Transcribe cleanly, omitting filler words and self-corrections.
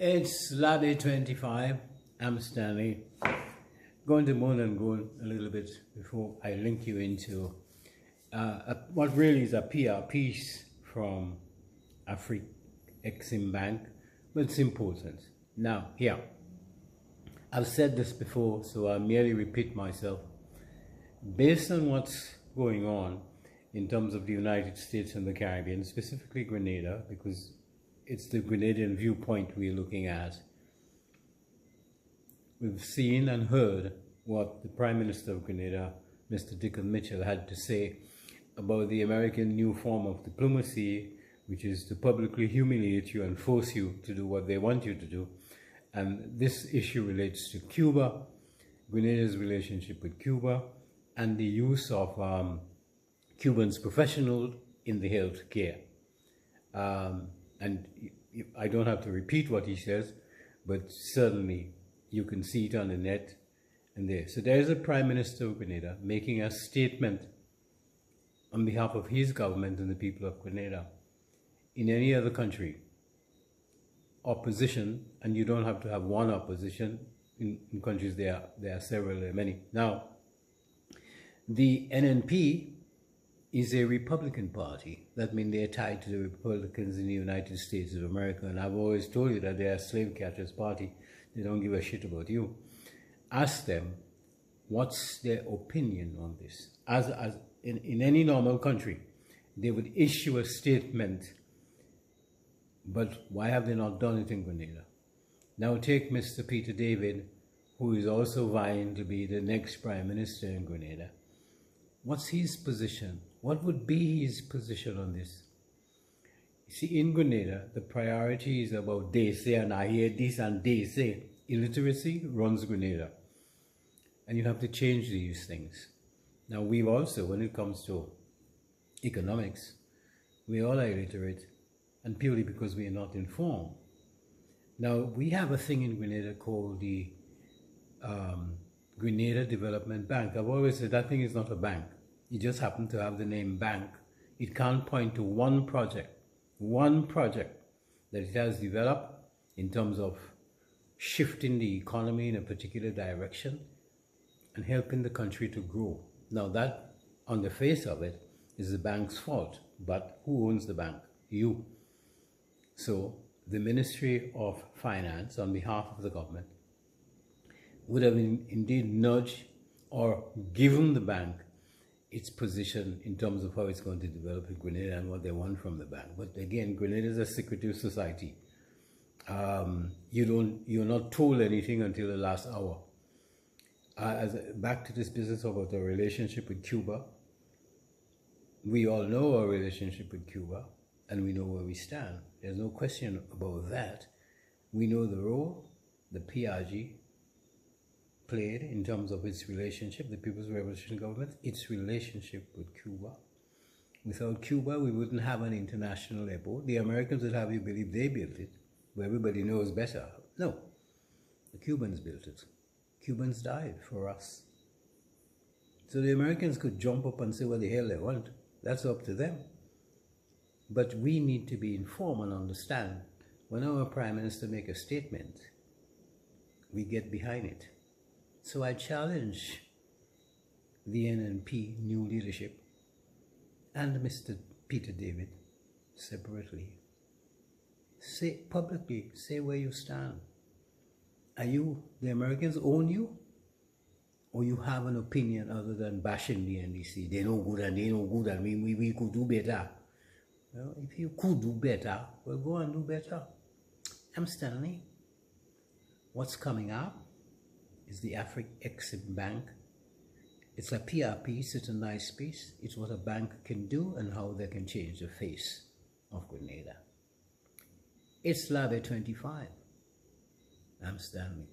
It's Lab 25. I'm Stanley. Going to more than go a little bit before I link you into what really is a PR piece from AFREXIM Bank, but it's important. Now, here, I've said this before, so I'll merely repeat myself. Based on what's going on in terms of the United States and the Caribbean, specifically Grenada, because it's the Grenadian viewpoint we're looking at. We've seen and heard what the Prime Minister of Grenada, Mr. Dickon Mitchell, had to say about the American new form of diplomacy, which is to publicly humiliate you and force you to do what they want you to do. And this issue relates to Cuba, Grenada's relationship with Cuba, and the use of Cubans professionals in the health care. And I don't have to repeat what he says, but certainly you can see it on the net and there. So there is a Prime Minister of Grenada making a statement on behalf of his government and the people of Grenada. In any other country, opposition, and you don't have to have one opposition, in countries there are several, there are many. Now, the NNP is a Republican party. That means they're tied to the Republicans in the United States of America. And I've always told you that they're a slave catchers party. They don't give a shit about you. Ask them, what's their opinion on this? As in any normal country, they would issue a statement, but why have they not done it in Grenada? Now take Mr. Peter David, who is also vying to be the next Prime Minister in Grenada. What's his position? What would be his position on this? You see, in Grenada, the priority is about they say, and I hear this and they say. Illiteracy runs Grenada. And you have to change these things. Now, we've also, when it comes to economics, we all are illiterate, and purely because we are not informed. Now, we have a thing in Grenada called the Grenada Development Bank. I've always said that thing is not a bank. It just happened to have the name bank. It can't point to one project that it has developed in terms of shifting the economy in a particular direction and helping the country to grow. Now that, on the face of it, is the bank's fault. But who owns the bank? You. So the Ministry of Finance, on behalf of the government, would have indeed nudged or given the bank its position in terms of how it's going to develop in Grenada and what they want from the bank. But again, Grenada is a secretive society. You're not told anything until the last hour. Back to this business about the relationship with Cuba. We all know our relationship with Cuba, and we know where we stand. There's no question about that. We know the role the PRG played in terms of its relationship, the People's Revolutionary Government, its relationship with Cuba. Without Cuba, we wouldn't have an international airport. The Americans would have you believe they built it, where everybody knows better. No, the Cubans built it. Cubans died for us. So the Americans could jump up and say what the hell they want. That's up to them. But we need to be informed and understand. When our Prime Minister makes a statement, we get behind it. So I challenge the NNP new leadership and Mr. Peter David separately. Say publicly, say where you stand. Are you, the Americans own you? Or you have an opinion other than bashing the NDC? They know good and they know good and we could do better. Well, if you could do better, well, go and do better. I'm Stanley. What's coming up is the AFREXIM Bank. It's a PR piece, it's a nice piece. It's what a bank can do and how they can change the face of Grenada. It's Lab 25. I'm Stanley.